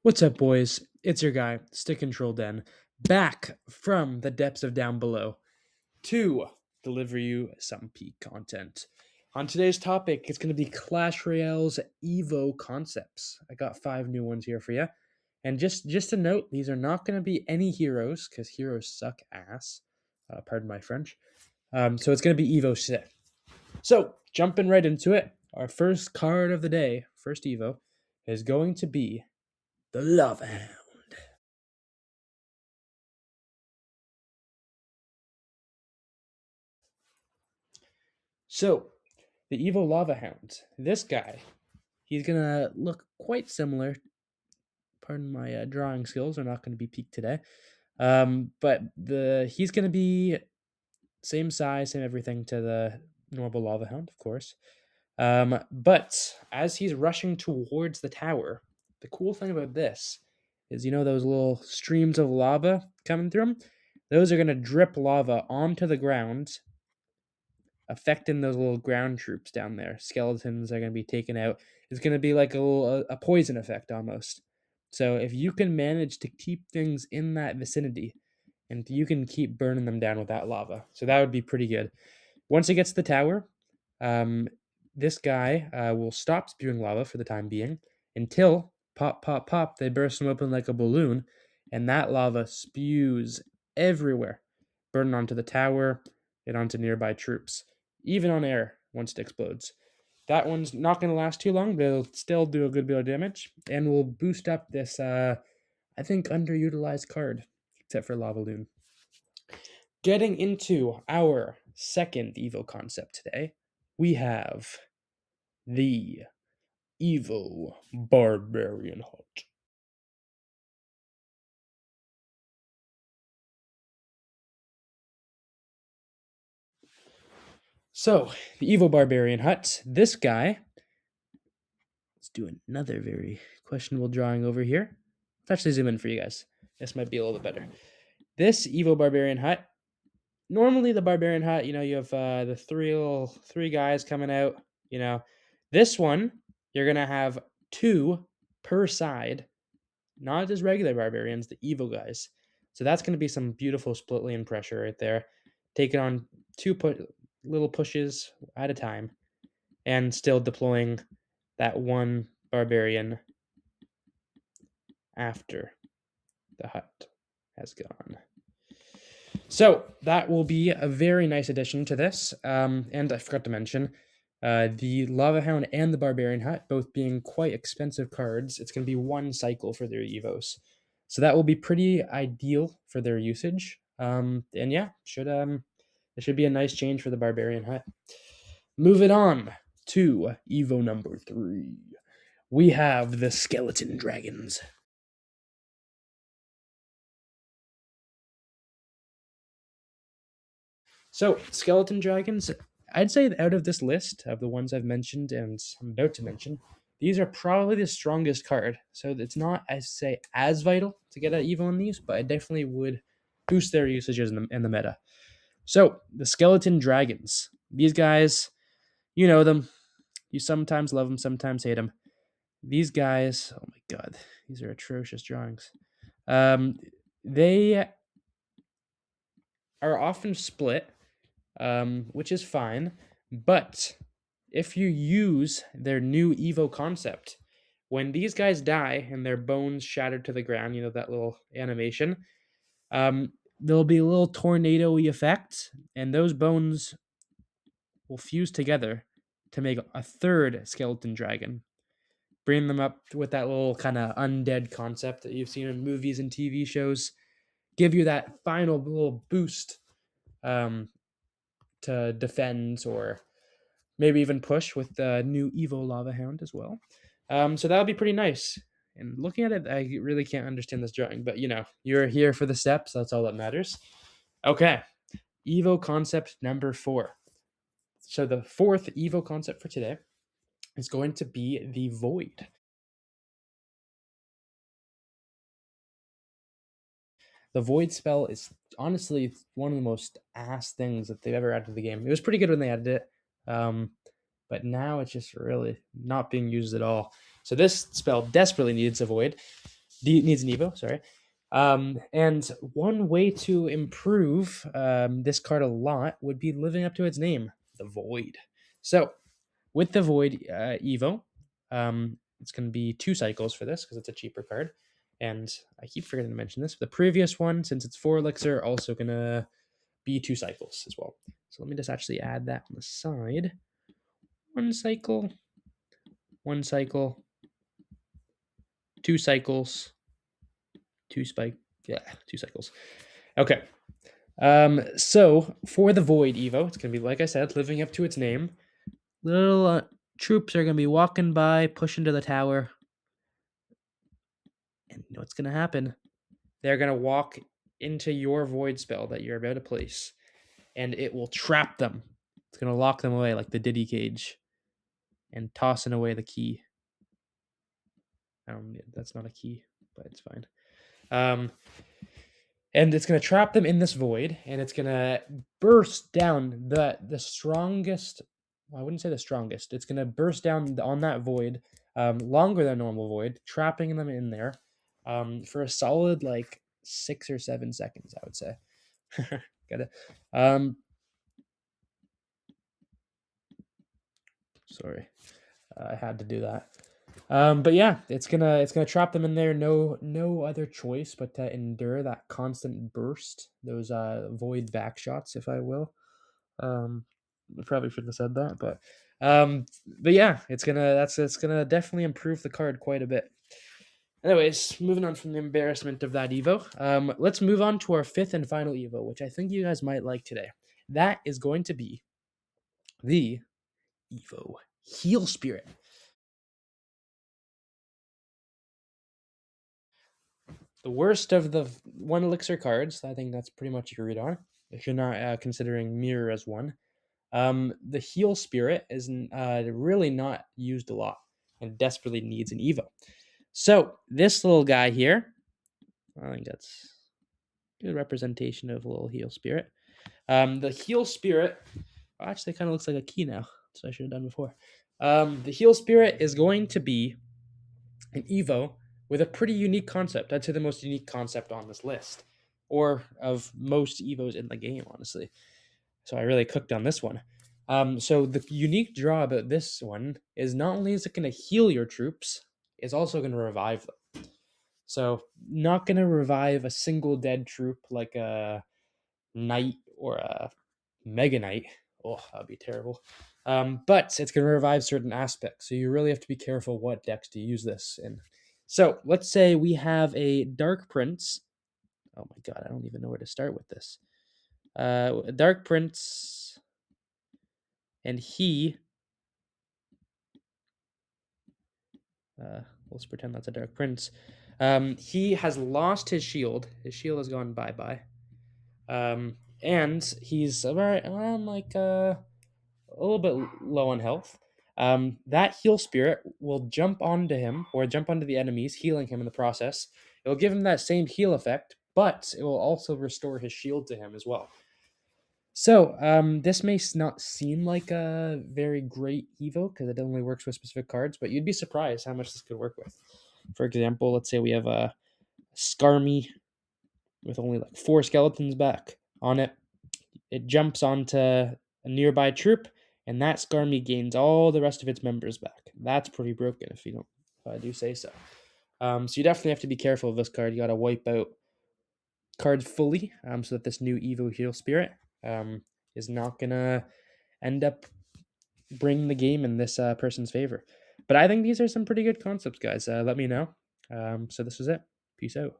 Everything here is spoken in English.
What's up, boys? It's your guy, Stick Control Den, back from the depths of down below to deliver you some peak content. On today's topic, it's going to be Clash Royale's Evo concepts. I got 5 new ones here for you. And just a note, these are not going to be any heroes, because heroes suck ass. Pardon my French. So it's going to be Evo today. So, jumping right into it, our first card of the day, first Evo, is going to be the Lava Hound. So, the Evil Lava Hound. This guy, he's gonna look quite similar. Pardon my drawing skills are not going to be peaked today. But he's gonna be same size, same everything to the normal Lava Hound, of course. But as he's rushing towards the tower, the cool thing about this is those little streams of lava coming through them. Those are gonna drip lava onto the ground, affecting those little ground troops down there. Skeletons are going to be taken out. It's going to be like a poison effect almost. So if you can manage to keep things in that vicinity, and you can keep burning them down with that lava, so that would be pretty good. Once it gets to the tower, this guy will stop spewing lava for the time being until pop, pop, pop, they burst him open like a balloon, and that lava spews everywhere, burning onto the tower and onto nearby troops, even on air once it explodes. That one's not going to last too long, but it'll still do a good bit of damage, and will boost up this, I think, underutilized card, except for Lava Loon. Getting into our second Evo concept today, we have the Evo Barbarian Hut. So, the Evo Barbarian Hut, this guy, let's do another very questionable drawing over here. Let's actually zoom in for you guys. This might be a little bit better. This Evo Barbarian Hut, normally the Barbarian Hut, you have the three guys coming out, This one, you're going to have 2 per side, not just regular barbarians, the Evo guys. So that's going to be some beautiful split lane pressure right there. Taking on 2 little pushes at a time, and still deploying that one barbarian after the hut has gone. So that will be a very nice addition to this. And I forgot to mention, the Lava Hound and the Barbarian Hut, both being quite expensive cards. It's going to be 1 cycle for their Evos. So that will be pretty ideal for their usage. And yeah, it should be a nice change for the Barbarian Hut. Moving on to Evo number 3. We have the Skeleton Dragons. So, Skeleton Dragons, I'd say out of this list of the ones I've mentioned and I'm about to mention, these are probably the strongest card. So it's not, I say, as vital to get an Evo on these, but I definitely would boost their usages in the meta. So, the Skeleton Dragons. These guys, you know them. You sometimes love them, sometimes hate them. These guys, oh my god, these are atrocious drawings. They are often split, which is fine. But if you use their new Evo concept, when these guys die and their bones shattered to the ground, that little animation, there'll be a little tornado-y effect, and those bones will fuse together to make a third skeleton dragon. Bring them up with that little kind of undead concept that you've seen in movies and TV shows. Give you that final little boost to defend or maybe even push with the new Evo Lava Hound as well. So that would be pretty nice. And looking at it, I really can't understand this drawing, but you're here for the steps. That's all that matters. Okay, Evo concept number 4. So the 4th Evo concept for today is going to be the Void. The Void spell is honestly one of the most ass things that they've ever added to the game. It was pretty good when they added it, but now it's just really not being used at all. So this spell desperately needs a Void. needs an Evo, sorry. And one way to improve this card a lot would be living up to its name, the Void. So with the Void Evo, it's going to be 2 cycles for this because it's a cheaper card. And I keep forgetting to mention this. The previous one, since it's 4 elixir, also going to be 2 cycles as well. So let me just actually add that on the side. 1 cycle, 1 cycle, 2 cycles, 2 spike, yeah, 2 cycles. Okay. So for the Void Evo, it's gonna be like I said, living up to its name. Little troops are gonna be walking by, pushing to the tower, and you know what's gonna happen? They're gonna walk into your Void spell that you're about to place, and it will trap them. It's gonna lock them away like the Diddy cage, and tossing away the key. That's not a key, but it's fine. And it's going to trap them in this void, and it's going to burst down the strongest. Well, I wouldn't say the strongest. It's going to burst down on that void, longer than normal void, trapping them in there, for a solid like 6 or 7 seconds, I would say. Got it. Sorry, I had to do that. But yeah, it's gonna trap them in there. No other choice but to endure that constant burst, those void back shots, if I will. I probably shouldn't have said that, but yeah, it's gonna definitely improve the card quite a bit. Anyways, moving on from the embarrassment of that Evo, let's move on to our 5th and final Evo, which I think you guys might like today. That is going to be the Evo Heal Spirit. The worst of the 1 elixir cards, I think that's pretty much agreed on, if you're not considering Mirror as one. The Heal Spirit is really not used a lot and desperately needs an Evo. So this little guy here, I think that's a good representation of a little Heal Spirit. The Heal Spirit, actually kind of looks like a key now, so I should have done before. The Heal Spirit is going to be an Evo with a pretty unique concept. I'd say the most unique concept on this list, or of most Evos in the game, honestly. So I really cooked on this one. So the unique draw about this one is not only is it going to heal your troops, it's also going to revive them. So not going to revive a single dead troop like a knight or a mega knight. Oh, that'd be terrible. But it's going to revive certain aspects. So you really have to be careful what decks to use this in. So let's say we have a Dark Prince. Oh my god, I don't even know where to start with this. A Dark Prince, and he. Let's pretend that's a Dark Prince. He has lost his shield. His shield has gone bye-bye. And he's around like a little bit low on health. That heal spirit will jump onto him or jump onto the enemies, healing him in the process. It will give him that same heal effect, but it will also restore his shield to him as well. So this may not seem like a very great Evo because it only works with specific cards, but you'd be surprised how much this could work with. For example, let's say we have a Skarmy with only like 4 skeletons back on it. It jumps onto a nearby troop, and that Skarmy gains all the rest of its members back. That's pretty broken if I do say so. So you definitely have to be careful of this card. You got to wipe out cards fully, so that this new Evo Heal Spirit is not gonna end up bringing the game in this person's favor. But I think these are some pretty good concepts, guys. Let me know. So this was it. Peace out.